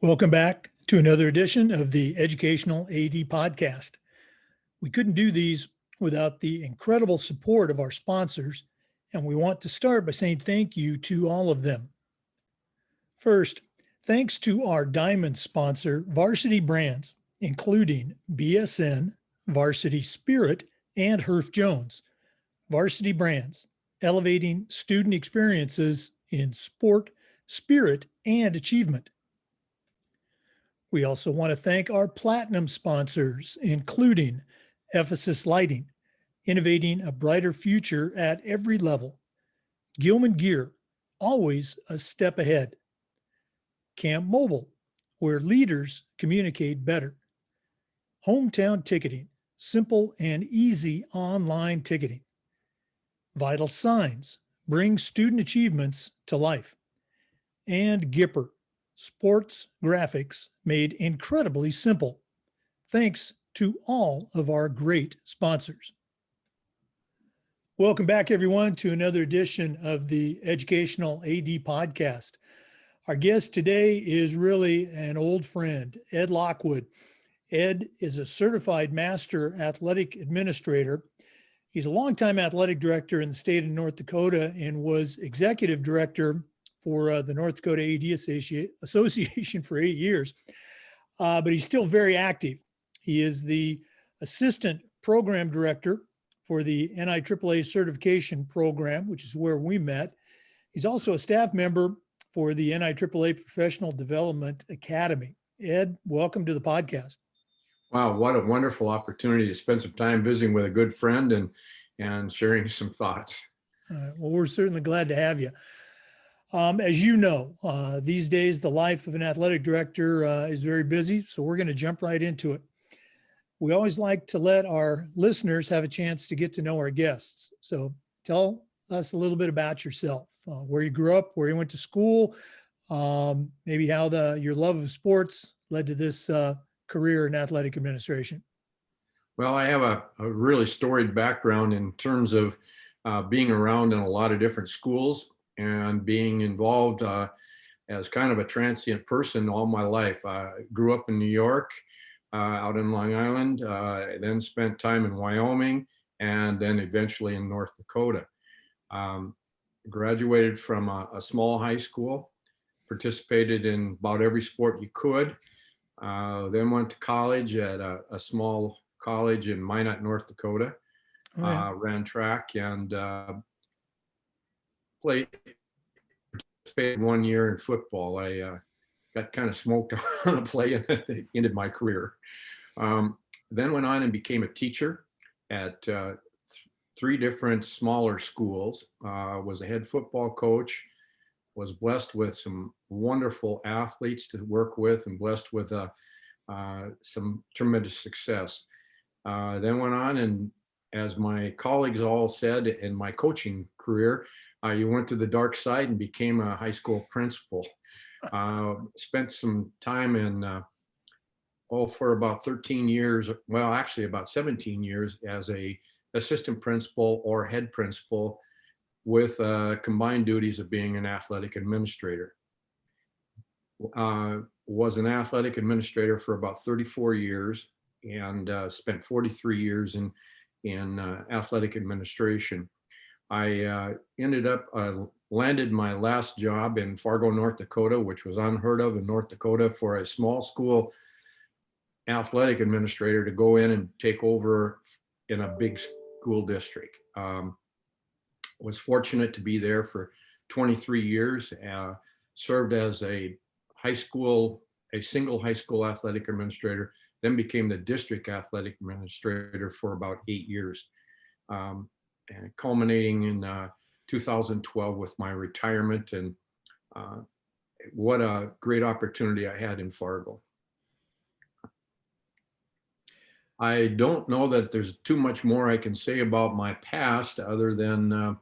Welcome back to another edition of the Educational AD Podcast. We couldn't do these without the incredible support of our sponsors, and we want to start by saying thank you to all of them. First, thanks to our diamond sponsor, Varsity Brands, including BSN, Varsity Spirit, and Herff Jones. Varsity Brands, elevating student experiences in sport, spirit, and achievement. We also want to thank our platinum sponsors, including Ephesus Lighting, innovating a brighter future at every level. Gilman Gear, always a step ahead. Camp Mobile, where leaders communicate better. Hometown Ticketing, simple and easy online ticketing. Vital Signs, bring student achievements to life. And Gipper, sports graphics made incredibly simple. Thanks to all of our great sponsors. Welcome back, everyone, to another edition of the Educational AD Podcast. Our guest today is really an old friend, Ed Lockwood. Ed is a certified master athletic administrator. He's a longtime athletic director in the state of North Dakota and was executive director for the North Dakota AD Association for 8 years, but he's still very active. He is the assistant program director for the NIAAA certification program, which is where we met. He's also a staff member for the NIAAA Professional Development Academy. Ed, welcome to the podcast. Wow, what a wonderful opportunity to spend some time visiting with a good friend and sharing some thoughts. Well, we're certainly glad to have you. As you know, these days, the life of an athletic director is very busy, so we're going to jump right into it. We always like to let our listeners have a chance to get to know our guests. So tell us a little bit about yourself, where you grew up, where you went to school, maybe how your love of sports led to this career in athletic administration. Well, I have a really storied background in terms of being around in a lot of different schools and being involved as kind of a transient person all my life. I grew up in New York, out in Long Island, then spent time in Wyoming, and then eventually in North Dakota. Graduated from a small high school, participated in about every sport you could, then went to college at a small college in Minot, North Dakota. Oh, yeah. Ran track and participated 1 year in football. I got kind of smoked on a play and it ended my career. Then went on and became a teacher at 3 different smaller schools. Was a head football coach, was blessed with some wonderful athletes to work with and blessed with some tremendous success. Then went on and, as my colleagues all said in my coaching career, you went to the dark side and became a high school principal. Spent some time in, for about 13 years, well, actually about 17 years as a assistant principal or head principal with combined duties of being an athletic administrator. Was an athletic administrator for about 34 years and spent 43 years in athletic administration. I ended up landed my last job in Fargo, North Dakota, which was unheard of in North Dakota for a small school athletic administrator to go in and take over in a big school district. Was fortunate to be there for 23 years, served as a single high school athletic administrator, then became the district athletic administrator for about 8 years. And culminating in 2012 with my retirement, and what a great opportunity I had in Fargo. I don't know that there's too much more I can say about my past other than,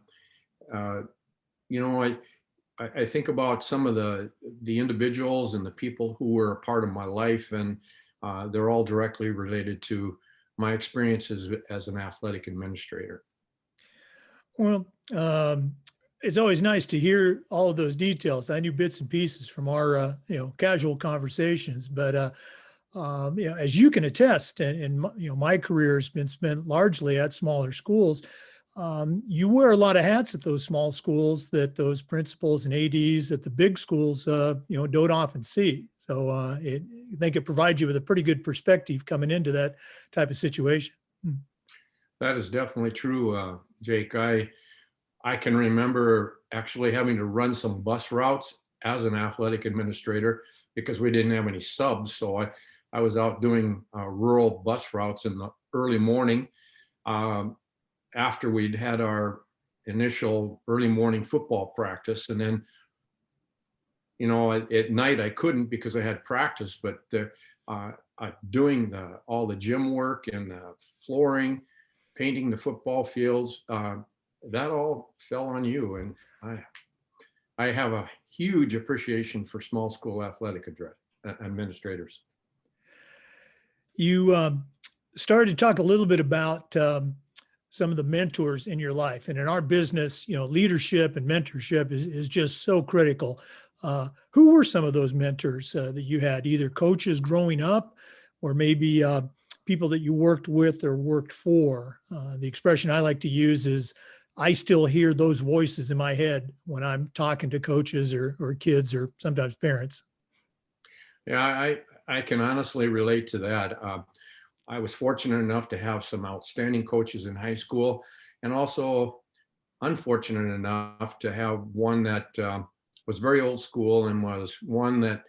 I think about some of the individuals and the people who were a part of my life, and they're all directly related to my experiences as an athletic administrator. Well, it's always nice to hear all of those details. I knew bits and pieces from our, casual conversations, but, as you can attest, and my career has been spent largely at smaller schools. You wear a lot of hats at those small schools that those principals and ADs at the big schools, don't often see. So I think it provides you with a pretty good perspective coming into that type of situation. That is definitely true, Jake. I can remember actually having to run some bus routes as an athletic administrator because we didn't have any subs. So I was out doing rural bus routes in the early morning after we'd had our initial early morning football practice. And then, at night I couldn't because I had practice, but doing all the gym work and flooring, painting the football fields, that all fell on you. And I have a huge appreciation for small school athletic administrators. You started to talk a little bit about some of the mentors in your life. And in our business, leadership and mentorship is just so critical. Who were some of those mentors that you had, either coaches growing up or maybe people that you worked with or worked for? The expression I like to use is, I still hear those voices in my head when I'm talking to coaches or kids or sometimes parents. Yeah, I can honestly relate to that. I was fortunate enough to have some outstanding coaches in high school, and also unfortunate enough to have one that was very old school and was one that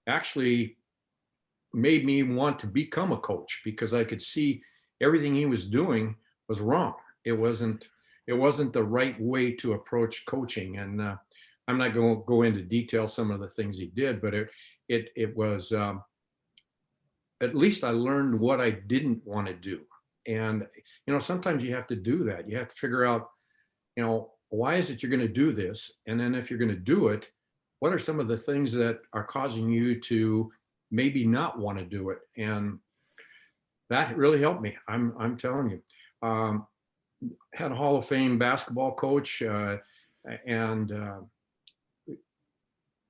actually made me want to become a coach because I could see everything he was doing was wrong. It wasn't the right way to approach coaching. And I'm not going to go into detail some of the things he did, but it was at least I learned what I didn't want to do. And sometimes you have to do that. You have to figure out, why is it you're going to do this? And then if you're going to do it, what are some of the things that are causing you to maybe not want to do it? And that really helped me. I'm telling you. Had a Hall of Fame basketball coach, and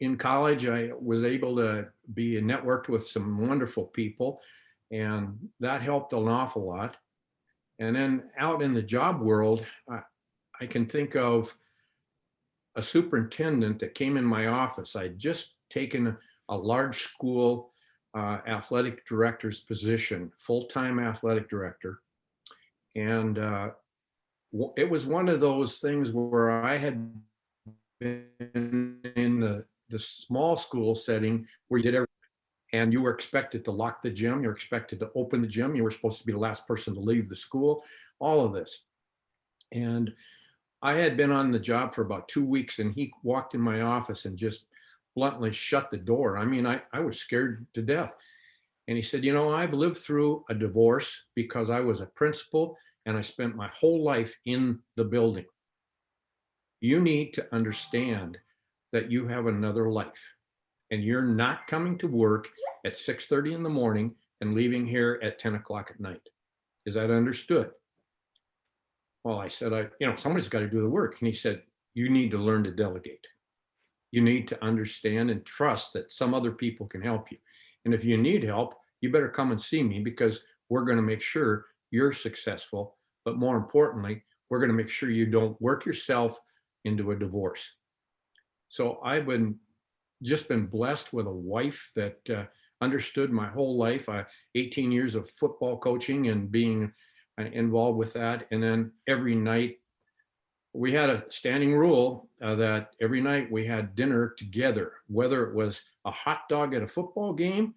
in college I was able to be networked with some wonderful people, and that helped an awful lot. And then out in the job world, I can think of a superintendent that came in my office. I'd just taken a large school athletic director's position, full-time athletic director. And it was one of those things where I had been in the small school setting where you did everything, and you were expected to lock the gym, you were expected to open the gym, you were supposed to be the last person to leave the school, all of this. And I had been on the job for about 2 weeks, and he walked in my office and just bluntly shut the door. I mean, I was scared to death. And he said, I've lived through a divorce because I was a principal and I spent my whole life in the building. You need to understand that you have another life, and you're not coming to work at 6:30 in the morning and leaving here at 10 o'clock at night. Is that understood? Well, I said, somebody's got to do the work. And he said, you need to learn to delegate. You need to understand and trust that some other people can help you. And if you need help, you better come and see me, because we're going to make sure you're successful. But more importantly, we're going to make sure you don't work yourself into a divorce. So I've just been blessed with a wife that understood my whole life. 18 years of football coaching and being involved with that. And then every night we had a standing rule that every night we had dinner together, whether it was a hot dog at a football game,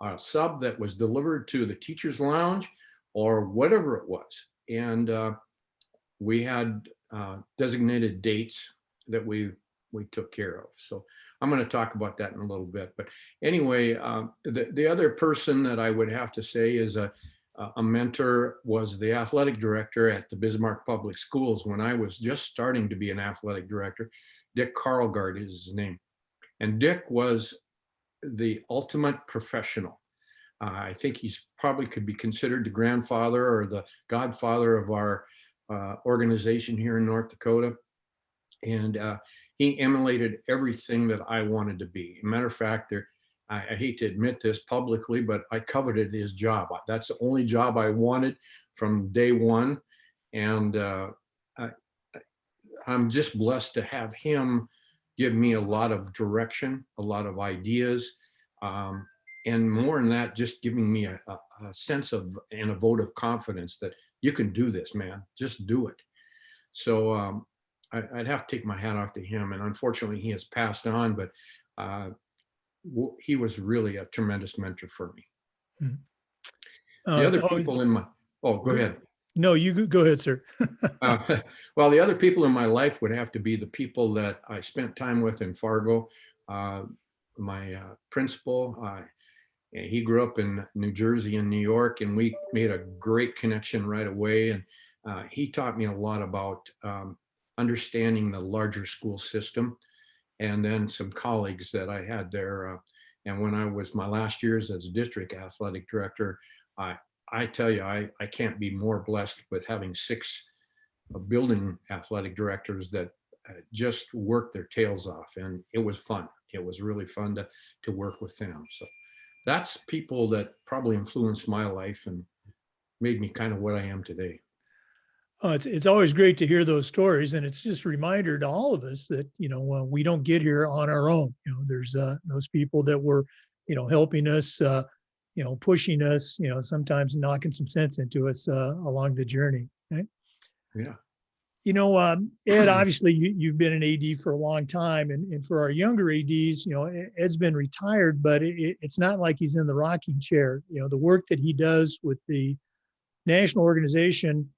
a sub that was delivered to the teacher's lounge, or whatever it was. And we had designated dates that we took care of. So I'm going to talk about that in a little bit. But anyway, the other person that I would have to say is a mentor was the athletic director at the Bismarck Public Schools when I was just starting to be an athletic director. Dick Carlgard is his name. And Dick was the ultimate professional. I think he's probably could be considered the grandfather or the godfather of our organization here in North Dakota. And he emulated everything that I wanted to be. Matter of fact, I hate to admit this publicly, but I coveted his job. That's the only job I wanted from day one. And I, I'm just blessed to have him give me a lot of direction, a lot of ideas, and more than that, just giving me a sense of and a vote of confidence that you can do this, man. Just do it. So I'd have to take my hat off to him. And unfortunately, he has passed on, but he was really a tremendous mentor for me. Mhm. The It's other always, people in my, oh, go ahead. no, you go ahead, sir. Well, the other people in my life would have to be the people that I spent time with in Fargo. My principal, he grew up in New Jersey and New York, and we made a great connection right away. And he taught me a lot about understanding the larger school system, and then some colleagues that I had there. And when I was my last years as district athletic director, I tell you, I can't be more blessed with having 6 building athletic directors that just worked their tails off, and it was fun. It was really fun to work with them. So that's people that probably influenced my life and made me kind of what I am today. It's always great to hear those stories, and it's just a reminder to all of us that we don't get here on our own. There's those people that were helping us, pushing us, sometimes knocking some sense into us along the journey. Right? Yeah. Ed, obviously you've been an AD for a long time, and for our younger ADs, Ed's been retired, but it's not like he's in the rocking chair. The work that he does with the national organization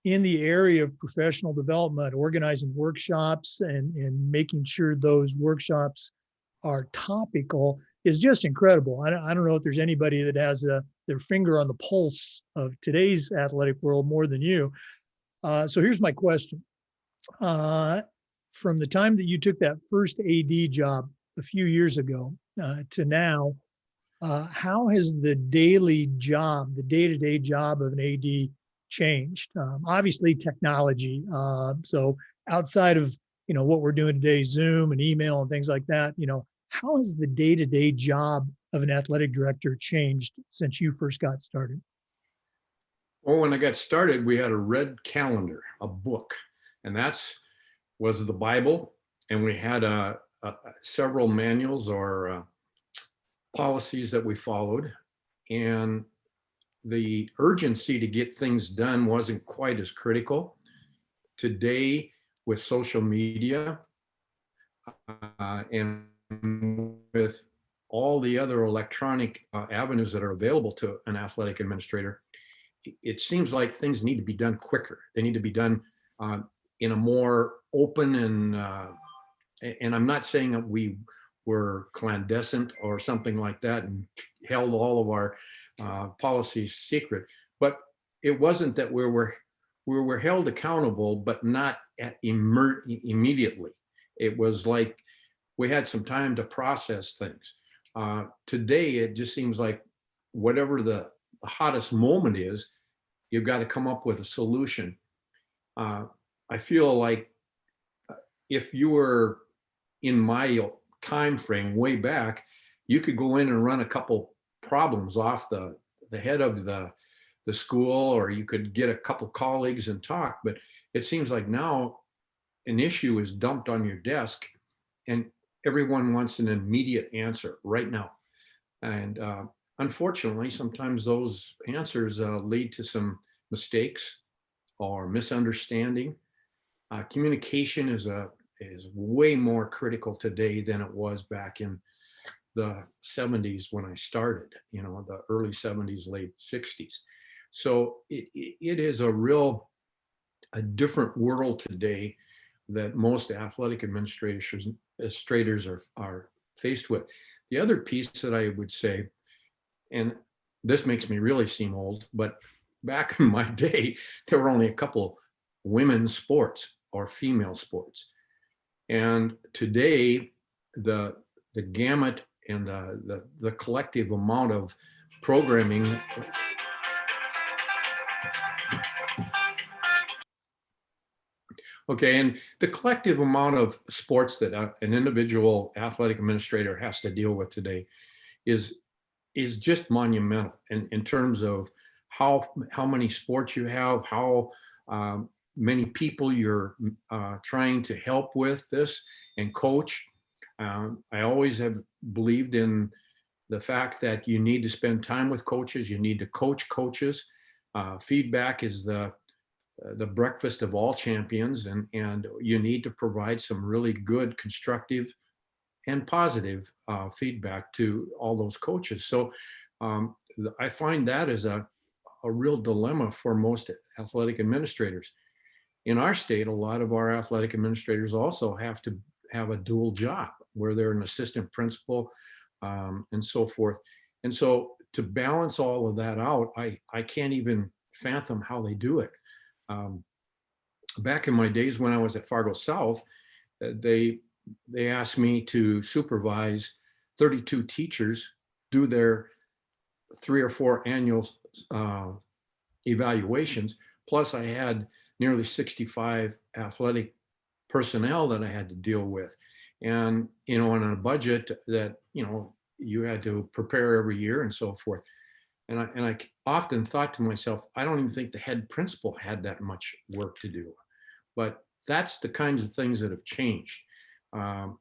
in the area of professional development, organizing workshops and making sure those workshops are topical is just incredible. I don't know if there's anybody that has their finger on the pulse of today's athletic world more than you. So here's my question. From the time that you took that first AD job a few years ago to now, how has the daily job, the day-to-day job of an AD changed? Obviously technology. So outside of, what we're doing today, Zoom and email and things like that, how has the day-to-day job of an athletic director changed since you first got started? Well, when I got started, we had a red calendar, a book, and was the Bible. And we had several manuals or policies that we followed. And the urgency to get things done wasn't quite as critical. Today, with social media and with all the other electronic avenues that are available to an athletic administrator, it seems like things need to be done quicker. They need to be done in a more open and I'm not saying that we were clandestine or something like that and held all of our policies secret, but it wasn't that we were held accountable, but not immediately. It was like we had some time to process things. Today, it just seems like whatever the hottest moment is, you've got to come up with a solution. I feel like if you were in my time frame way back, you could go in and run a couple problems off the head of the school, or you could get a couple colleagues and talk. But it seems like now an issue is dumped on your desk and everyone wants an immediate answer right now. And unfortunately, sometimes those answers lead to some mistakes or misunderstanding. Communication is way more critical today than it was back in the 70s when I started, the early 70s, late 60s. So it is a different world today that most athletic administrators are faced with. The other piece that I would say, and this makes me really seem old, but back in my day, there were only a couple women's sports or female sports. And today, the gamut and the collective amount of programming Okay, and the collective amount of sports that an individual athletic administrator has to deal with today is just monumental in terms of how many sports you have, how many people you're trying to help with this and coach. I always have believed in the fact that you need to spend time with coaches, you need to coach coaches. Feedback is the breakfast of all champions, and you need to provide some really good, constructive, and positive feedback to all those coaches. So I find that as a real dilemma for most athletic administrators. In our state, a lot of our athletic administrators also have to have a dual job where they're an assistant principal and so forth. And so to balance all of that out, I can't even fathom how they do it. Back in my days when I was at Fargo South, they asked me to supervise 32 teachers do their 3 or 4 annual evaluations. Plus I had nearly 65 athletic personnel that I had to deal with. And, on a budget that, you had to prepare every year and so forth. And I often thought to myself, I don't even think the head principal had that much work to do. But that's the kinds of things that have changed. And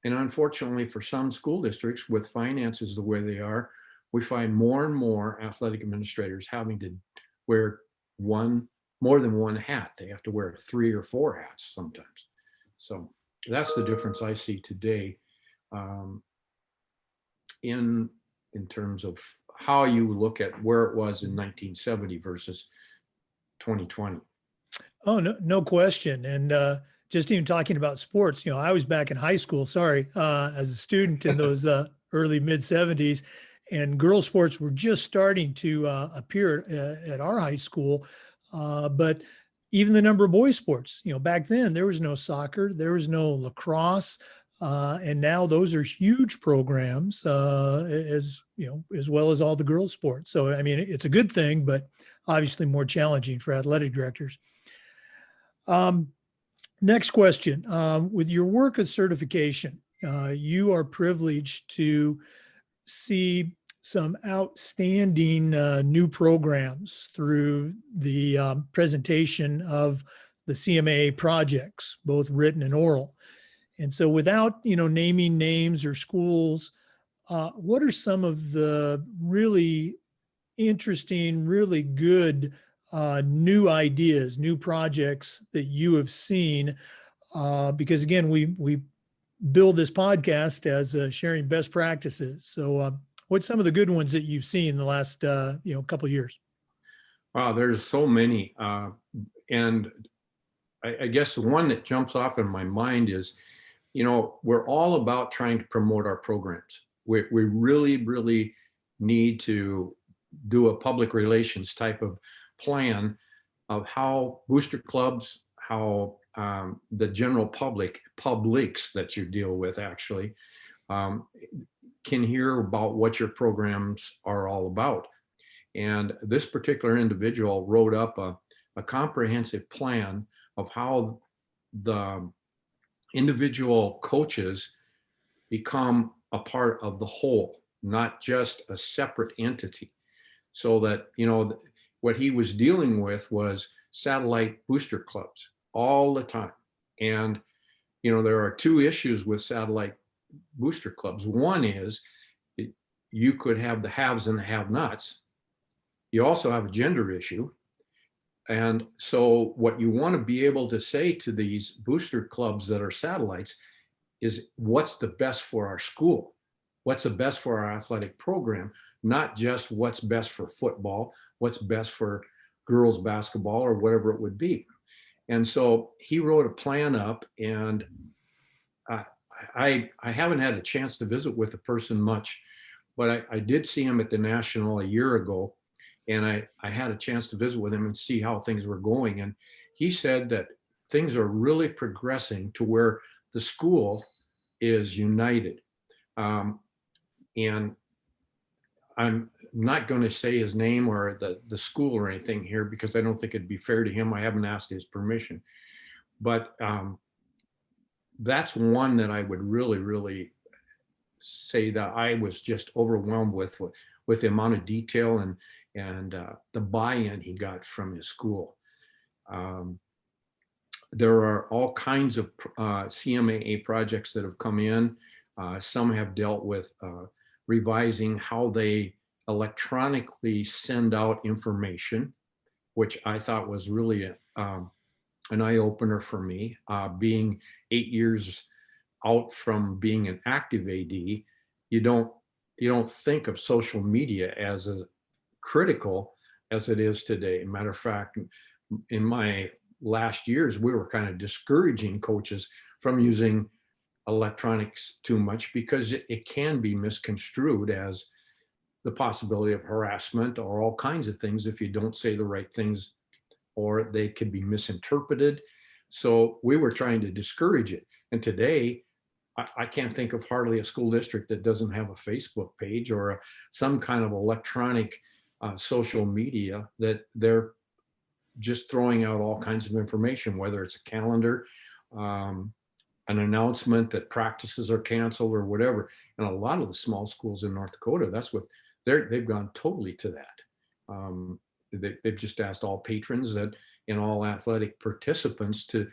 unfortunately, for some school districts with finances the way they are, we find more and more athletic administrators having to wear more than one hat. They have to wear 3 or 4 hats sometimes. So that's the difference I see today in terms of how you look at where it was in 1970 versus 2020. Oh, no question. And just even talking about sports, I was back in high school, as a student in those early mid 70s, and girls sports were just starting to appear at our high school. But even the number of boys sports, back then there was no soccer, there was no lacrosse. And now those are huge programs, as well as all the girls sports. So, I mean, it's a good thing, but obviously more challenging for athletic directors. Next question. With your work of certification, you are privileged to see some outstanding new programs through the presentation of the CMAA projects, both written and oral. And so without, naming names or schools, what are some of the really interesting, really good new ideas, new projects that you have seen? Because again, we build this podcast as sharing best practices. So what's some of the good ones that you've seen in the last, couple of years? Wow, there's so many. And I guess the one that jumps off in my mind is, we're all about trying to promote our programs. We really, really need to do a public relations type of plan of how booster clubs, how the general publics that you deal with actually can hear about what your programs are all about. And this particular individual wrote up a comprehensive plan of how the individual coaches become a part of the whole, not just a separate entity. So that, what he was dealing with was satellite booster clubs all the time. And, there are 2 issues with satellite booster clubs. One is you could have the haves and the have-nots. You also have a gender issue. And so what you want to be able to say to these booster clubs that are satellites is what's the best for our school? What's the best for our athletic program? Not just what's best for football, what's best for girls basketball or whatever it would be. And so he wrote a plan up, and I haven't had a chance to visit with the person much, but I did see him at the National a year ago. And I had a chance to visit with him and see how things were going. And he said that things are really progressing to where the school is united. And I'm not going to say his name or the school or anything here because I don't think it'd be fair to him. I haven't asked his permission. But that's one that I would really, really say that I was just overwhelmed with the amount of detail and the buy-in he got from his school. There are all kinds of CMAA projects that have come in. Some have dealt with revising how they electronically send out information, which I thought was really an eye-opener for me. Being 8 years out from being an active AD, you don't think of social media as critical as it is today. Matter of fact, in my last years, we were kind of discouraging coaches from using electronics too much because it can be misconstrued as the possibility of harassment or all kinds of things if you don't say the right things, or they could be misinterpreted. So we were trying to discourage it. And today, I can't think of hardly a school district that doesn't have a Facebook page or some kind of electronic social media that they're just throwing out all kinds of information, whether it's a calendar, an announcement that practices are canceled or whatever. And a lot of the small schools in North Dakota, that's what they've gone totally to that. They've just asked all patrons and all athletic participants to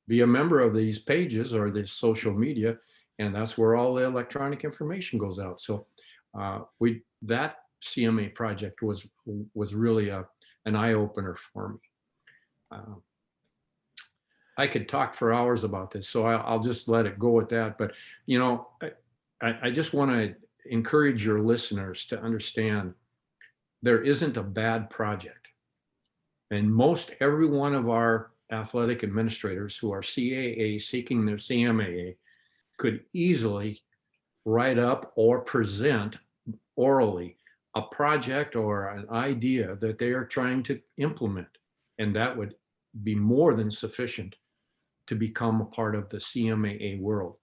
be a member of these pages or this social media, and that's where all the electronic information goes out. So that CMA project was really an eye-opener for me. I could talk for hours about this, so I'll just let it go at that. But I just want to encourage your listeners to understand there isn't a bad project, and most every one of our athletic administrators who are CAA seeking their CMAA could easily write up or present orally a project or an idea that they are trying to implement. And that would be more than sufficient to become a part of the CMAA world.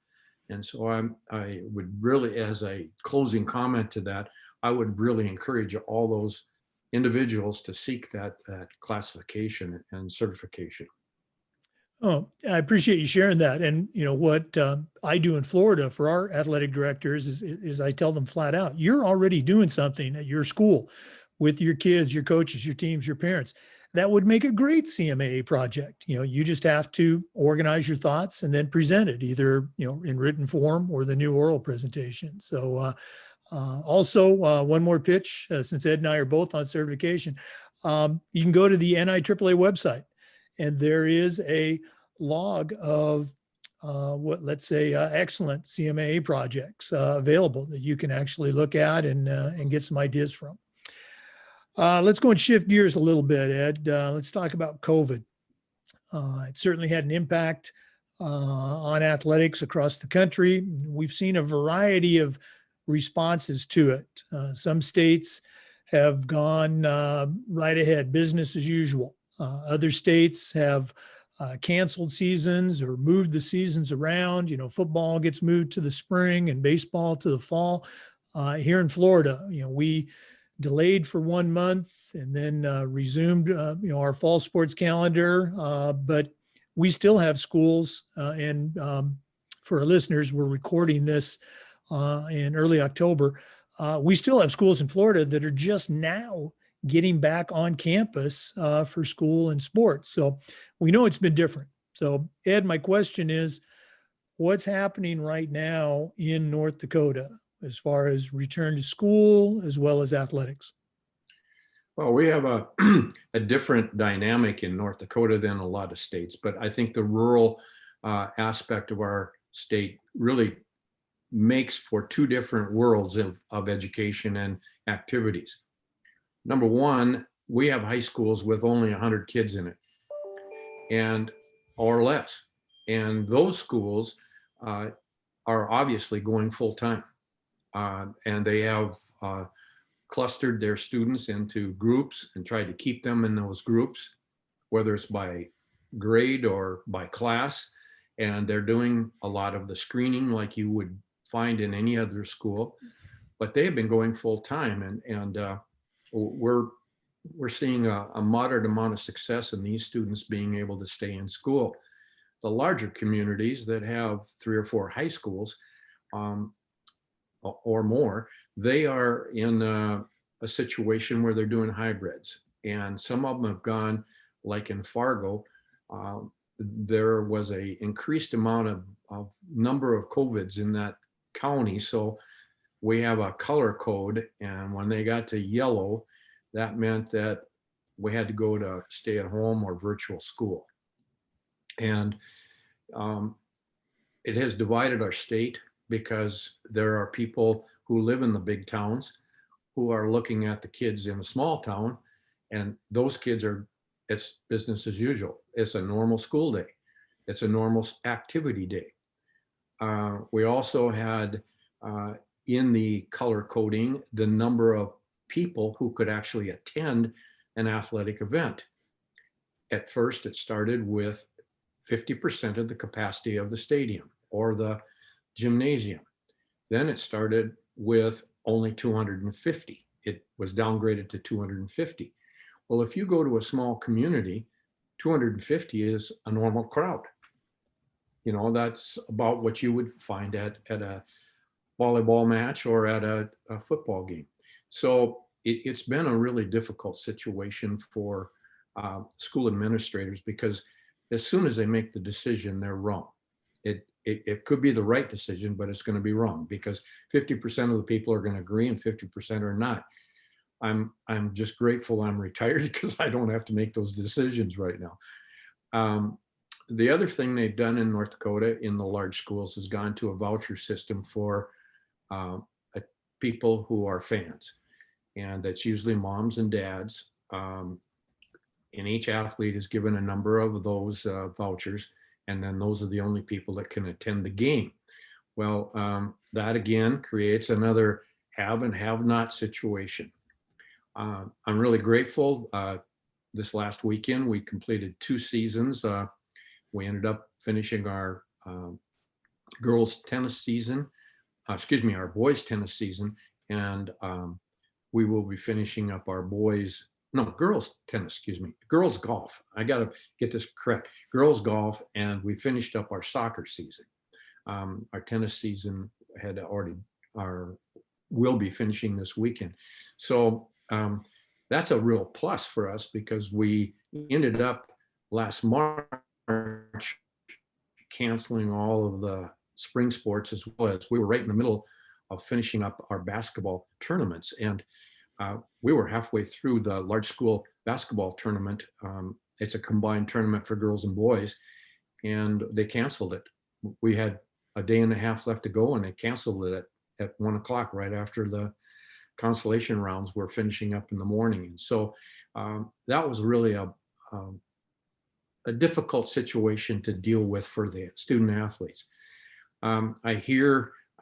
And so I would really, as a closing comment to that, I would really encourage all those individuals to seek that classification and certification. Oh, I appreciate you sharing that. And what I do in Florida for our athletic directors is I tell them flat out, you're already doing something at your school with your kids, your coaches, your teams, your parents. That would make a great CMAA project. You just have to organize your thoughts and then present it either, in written form or the new oral presentation. So also one more pitch, since Ed and I are both on certification, you can go to the NIAAA website. And there is a log of let's say excellent CMAA projects available that you can actually look at and get some ideas from. Let's go and shift gears a little bit, Ed. Let's talk about COVID. It certainly had an impact on athletics across the country. We've seen a variety of responses to it. Some states have gone right ahead, business as usual. Other states have canceled seasons or moved the seasons around. Football gets moved to the spring and baseball to the fall. Here in Florida, we delayed for 1 month and then resumed, our fall sports calendar. But we still have schools, and for our listeners, we're recording this in early October. We still have schools in Florida that are just now getting back on campus for school and sports. So we know it's been different. So Ed, my question is, what's happening right now in North Dakota as far as return to school as well as athletics? Well, we have a, a different dynamic in North Dakota than a lot of states, but I think the rural aspect of our state really makes for two different worlds of education and activities. Number one, we have high schools with only 100 kids in it, and or less. And those schools are obviously going full time. And they have clustered their students into groups and tried to keep them in those groups, whether it's by grade or by class. And they're doing a lot of the screening like you would find in any other school, but they have been going full time. And we're we're seeing a moderate amount of success in these students being able to stay in school. The larger communities that have 3 or 4 high schools or more, they are in a situation where they're doing hybrids. And some of them have gone, like in Fargo, there was a increased amount of number of COVIDs in that county. So we have a color code, and when they got to yellow, that meant that we had to go to stay at home or virtual school. And it has divided our state, because there are people who live in the big towns who are looking at the kids in a small town, and those kids are, it's business as usual. It's a normal school day. It's a normal activity day. We also had in the color coding the number of people who could actually attend an athletic event. At first, it started with 50% of the capacity of the stadium or the gymnasium. Then it started with only 250. It was downgraded to 250. Well, if you go to a small community, 250 is a normal crowd. You know, that's about what you would find at a volleyball match or at a football game. So it's been a really difficult situation for school administrators, because as soon as they make the decision, they're wrong. It could be the right decision, but it's going to be wrong, because 50% of the people are going to agree and 50% are not. I'm just grateful I'm retired, because I don't have to make those decisions right now. The other thing they've done in North Dakota in the large schools is gone to a voucher system for people who are fans. And that's usually moms and dads. And each athlete is given a number of those vouchers. And then those are the only people that can attend the game. Well, that again creates another have and have not situation. I'm really grateful. This last weekend, we completed 2 seasons. We ended up finishing our girls tennis season, our boys tennis season. And we will be finishing up our girls tennis, girls golf. I got to get this correct. Girls golf, and we finished up our soccer season. Our tennis season had already, will be finishing this weekend. So that's a real plus for us, because we ended up last March canceling all of the spring sports, as well as we were right in the middle of finishing up our basketball tournaments. And we were halfway through the large school basketball tournament. It's a combined tournament for girls and boys, and they canceled it. We had a day and a half left to go, and they canceled it at 1 o'clock, right after the consolation rounds were finishing up in the morning. And so that was really a difficult situation to deal with for the student athletes. I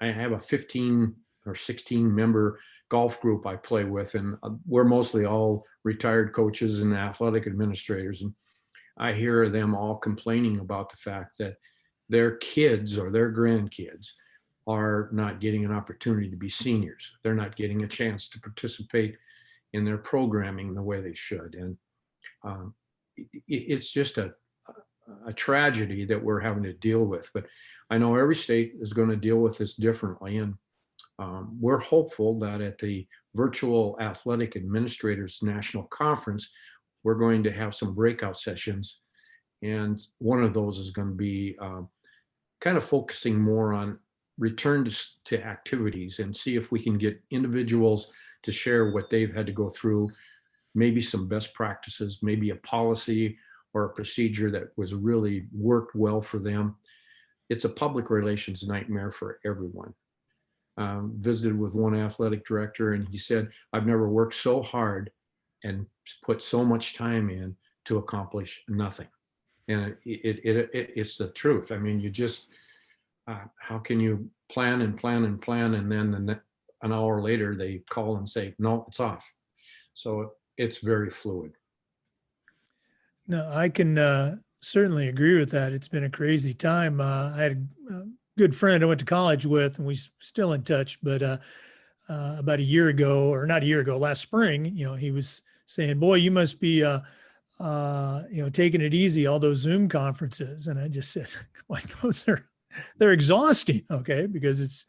have a 15 or 16 member golf group I play with, and we're mostly all retired coaches and athletic administrators. And I hear them all complaining about the fact that their kids or their grandkids are not getting an opportunity to be seniors. They're not getting a chance to participate in their programming the way they should. And it's just a tragedy that we're having to deal with. But I know every state is going to deal with this differently. And we're hopeful that at the Virtual Athletic Administrators National Conference, we're going to have some breakout sessions. And one of those is going to be kind of focusing more on return to activities, and see if we can get individuals to share what they've had to go through, maybe some best practices, maybe a policy or a procedure that was really worked well for them. It's a public relations nightmare for everyone. Visited with one athletic director, and he said, I've never worked so hard and put so much time in to accomplish nothing. And it's the truth. I mean, you just, how can you plan and plan and plan, and then an hour later they call and say, no, it's off. So it's very fluid. No, I can certainly agree with that. It's been a crazy time. I had a good friend I went to college with, and we still in touch, but about a year ago, or not a year ago, last spring, he was saying, boy, you must be, taking it easy, all those Zoom conferences. And I just said, like, they're exhausting. Okay. Because it's,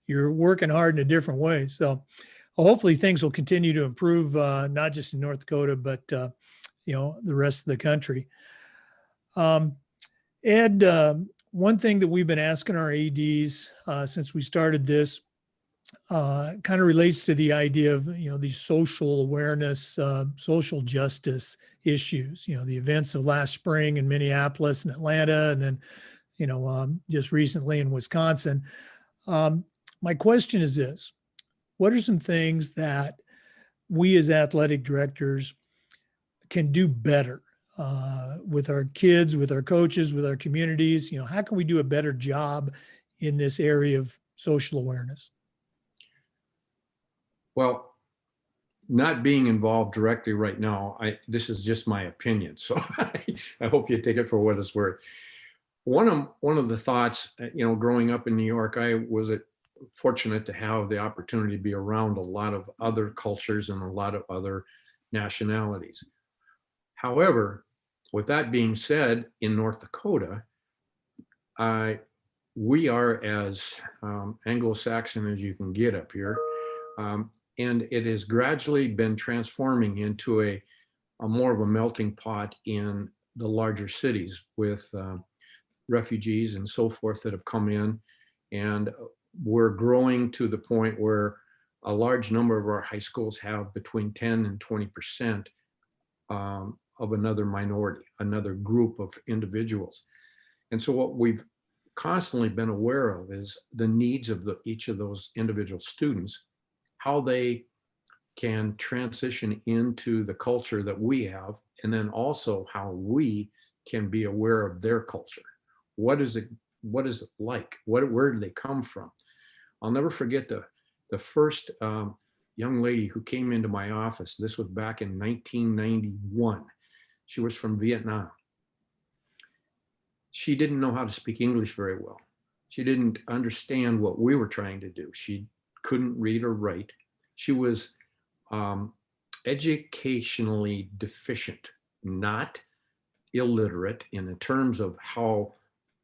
you're working hard in a different way. So hopefully things will continue to improve, not just in North Dakota, but, the rest of the country. Ed, one thing that we've been asking our ADs since we started this kind of relates to the idea of, these social awareness, social justice issues, the events of last spring in Minneapolis and Atlanta, and then, just recently in Wisconsin. My question is this: what are some things that we as athletic directors can do better with our kids, with our coaches, with our communities? How can we do a better job in this area of social awareness? Well, not being involved directly right now, this is just my opinion. So I hope you take it for what it's worth. One of the thoughts, growing up in New York, I was fortunate to have the opportunity to be around a lot of other cultures and a lot of other nationalities. However, with that being said, in North Dakota, we are as Anglo-Saxon as you can get up here. And it has gradually been transforming into a more of a melting pot in the larger cities with refugees and so forth that have come in. And we're growing to the point where a large number of our high schools have between 10 and 20% of another minority, another group of individuals. And so what we've constantly been aware of is the needs of each of those individual students, how they can transition into the culture that we have, and then also how we can be aware of their culture. What is it like? Where do they come from? I'll never forget the first young lady who came into my office. This was back in 1991. She was from Vietnam. She didn't know how to speak English very well. She didn't understand what we were trying to do. She couldn't read or write. She was educationally deficient, not illiterate in terms of how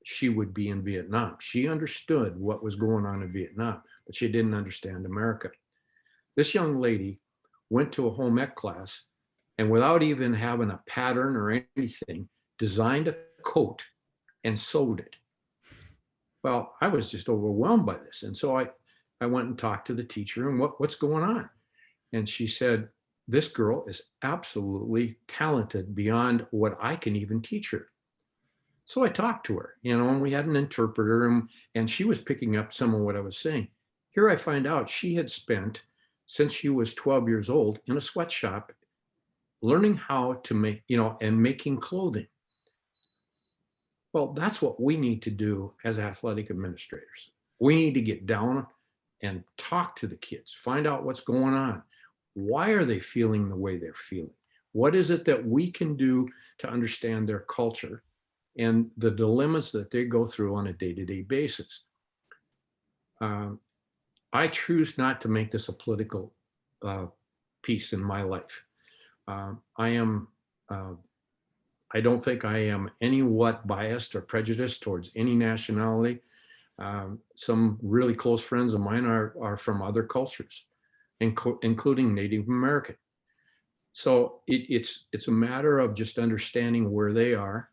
she would be in Vietnam. She understood what was going on in Vietnam, but she didn't understand America. This young lady went to a home ec class and, without even having a pattern or anything, designed a coat and sewed it. Well, I was just overwhelmed by this. And so I went and talked to the teacher, and what's going on? And she said, this girl is absolutely talented beyond what I can even teach her. So I talked to her, and we had an interpreter, and she was picking up some of what I was saying. Here I find out she had spent, since she was 12 years old, in a sweatshop, learning how to make, and making clothing. Well, that's what we need to do as athletic administrators. We need to get down and talk to the kids, find out what's going on. Why are they feeling the way they're feeling? What is it that we can do to understand their culture and the dilemmas that they go through on a day-to-day basis? I choose not to make this a political piece in my life. I don't think I am anywhat biased or prejudiced towards any nationality. Some really close friends of mine are from other cultures, including Native American. So it's a matter of just understanding where they are,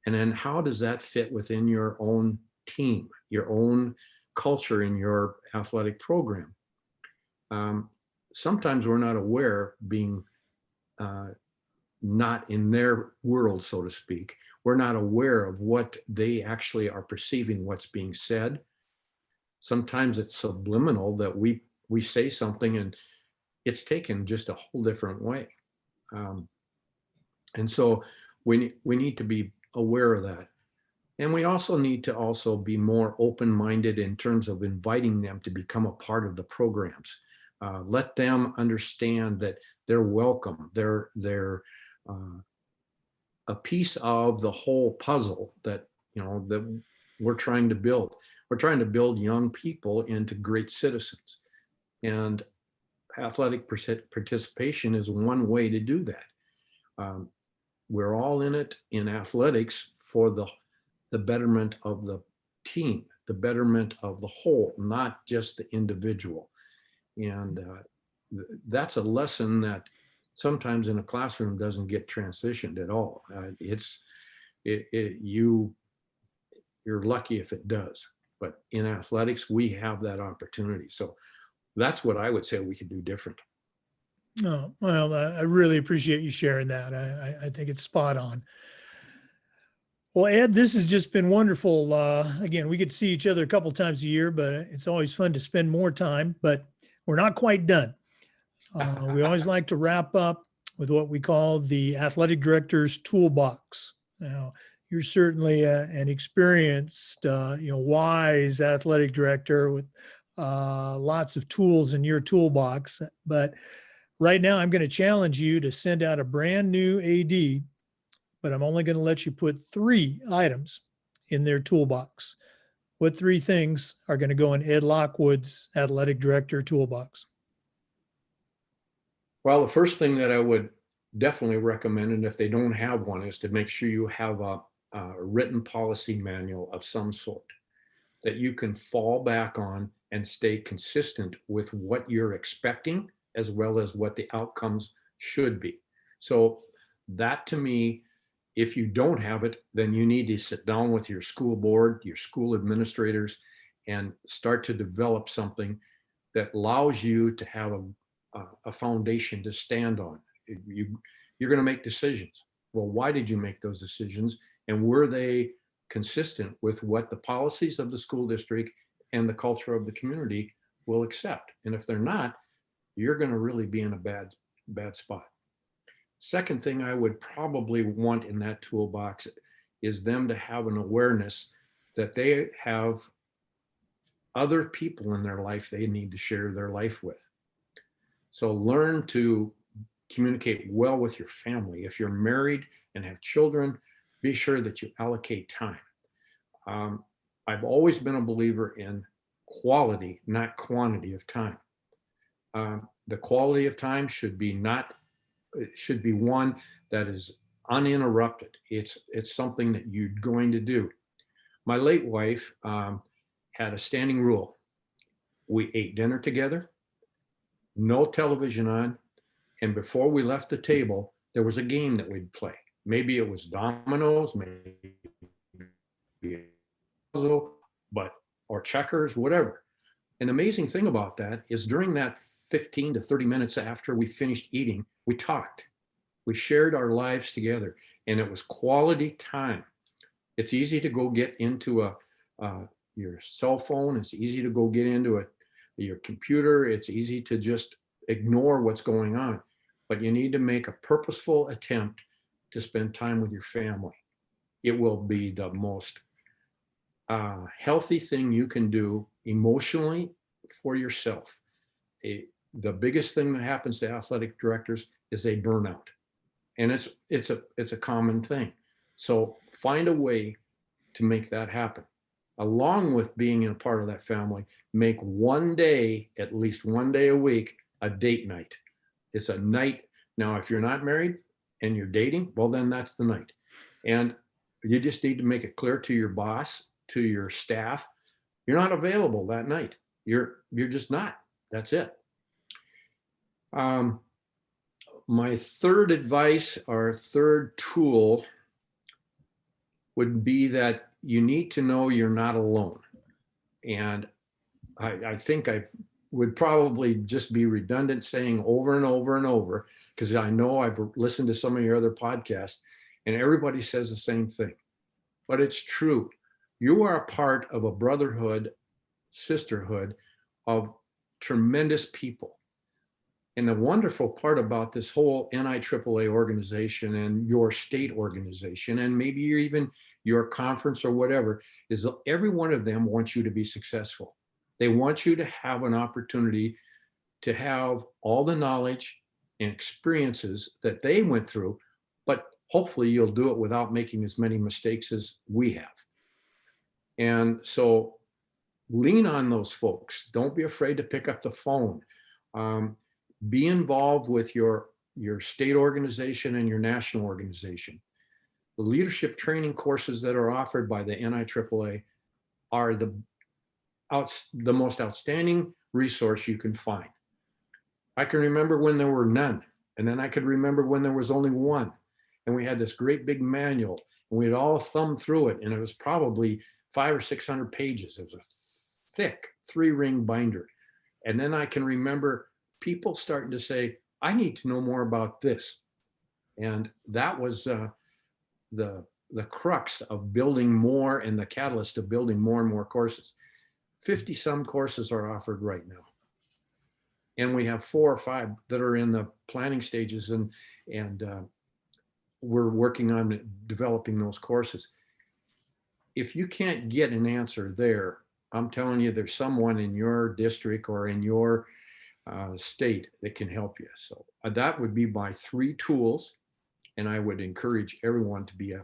and then how does that fit within your own team, your own culture in your athletic program. Sometimes we're not aware, being not in their world, so to speak. We're not aware of what they actually are perceiving, what's being said. Sometimes it's subliminal that we say something and it's taken just a whole different way. And so we need to be aware of that. And we also need to be more open-minded in terms of inviting them to become a part of the programs. Let them understand that they're welcome. They're a piece of the whole puzzle that we're trying to build. We're trying to build young people into great citizens. And athletic participation is one way to do that. We're all in it in athletics for the betterment of the team, the betterment of the whole, not just the individual. And that's a lesson that sometimes in a classroom doesn't get transitioned at all. You're lucky if it does. But in athletics, we have that opportunity. So that's what I would say we could do different. Oh, well, I really appreciate you sharing that. I think it's spot on. Well, Ed, this has just been wonderful. Again, we get to see each other a couple times a year, but it's always fun to spend more time, but we're not quite done. We always like to wrap up with what we call the athletic director's toolbox. Now, you're certainly an experienced, wise athletic director with lots of tools in your toolbox. But right now, I'm going to challenge you to send out a brand new AD, but I'm only going to let you put 3 items in their toolbox. What 3 things are going to go in Ed Lockwood's athletic director toolbox? Well, the first thing that I would definitely recommend, and if they don't have one, is to make sure you have a written policy manual of some sort that you can fall back on and stay consistent with what you're expecting, as well as what the outcomes should be. So that, to me, if you don't have it, then you need to sit down with your school board, your school administrators, and start to develop something that allows you to have a foundation to stand on. You're going to make decisions. Well, why did you make those decisions? And were they consistent with what the policies of the school district and the culture of the community will accept? And if they're not, you're going to really be in a bad spot. Second thing I would probably want in that toolbox is them to have an awareness that they have other people in their life they need to share their life with. So learn to communicate well with your family. If you're married and have children, be sure that you allocate time. I've always been a believer in quality, not quantity of time. The quality of time should be one that is uninterrupted. It's something that you're going to do. My late wife had a standing rule. We ate dinner together, no television on, and before we left the table, there was a game that we'd play. Maybe it was dominoes, maybe a puzzle, or checkers, whatever. An amazing thing about that is during that 15 to 30 minutes after we finished eating, we talked. We shared our lives together, and it was quality time. It's easy to go get into your cell phone. It's easy to go get into your computer. It's easy to just ignore what's going on, but you need to make a purposeful attempt to spend time with your family. It will be the most healthy thing you can do emotionally for yourself. The biggest thing that happens to athletic directors is they burn out, and it's a common thing. So find a way to make that happen. Along with being in a part of that family, make one day, at least one day a week, a date night. It's a night. Now, if you're not married and you're dating, well, then that's the night. And you just need to make it clear to your boss, to your staff, you're not available that night. You're just not. That's it. My third advice or third tool would be that you need to know you're not alone. And I think I would probably just be redundant saying over and over and over, because I know I've listened to some of your other podcasts and everybody says the same thing, but it's true. You are a part of a brotherhood, sisterhood of tremendous people. And the wonderful part about this whole NIAAA organization and your state organization, and maybe even your conference or whatever, is that every one of them wants you to be successful. They want you to have an opportunity to have all the knowledge and experiences that they went through, but hopefully you'll do it without making as many mistakes as we have. And so lean on those folks. Don't be afraid to pick up the phone. Be involved with your state organization and your national organization. The leadership training courses that are offered by the NIAAA are the most outstanding resource you can find. I can remember when there were none, and then I could remember when there was only one. And we had this great big manual, and we'd all thumb through it, and it was probably 500 or 600 pages. It was a thick 3-ring binder. And then I can remember people starting to say, I need to know more about this. And that was the crux of building more and the catalyst of building more and more courses. 50 some courses are offered right now. And we have 4 or 5 that are in the planning stages, and we're working on developing those courses. If you can't get an answer there, I'm telling you, there's someone in your district or in your state that can help you. So that would be my 3 tools. And I would encourage everyone to be a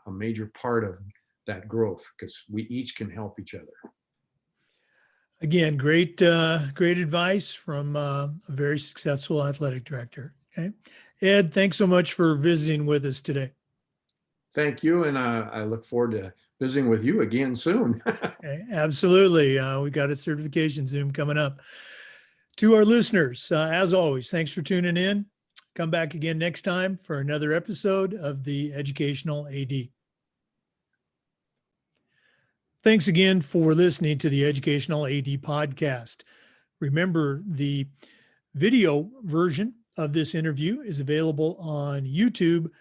major part of that growth, because we each can help each other. Again, great advice from a very successful athletic director. Okay. Ed, thanks so much for visiting with us today. Thank you. And I look forward to visiting with you again soon. Okay, absolutely. We got a certification Zoom coming up. To our listeners, as always, thanks for tuning in. Come back again next time for another episode of the Educational AD. Thanks again for listening to the Educational AD podcast. Remember, the video version of this interview is available on YouTube.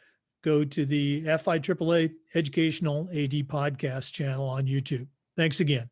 Go to the FIAAA Educational AD podcast channel on YouTube. Thanks again.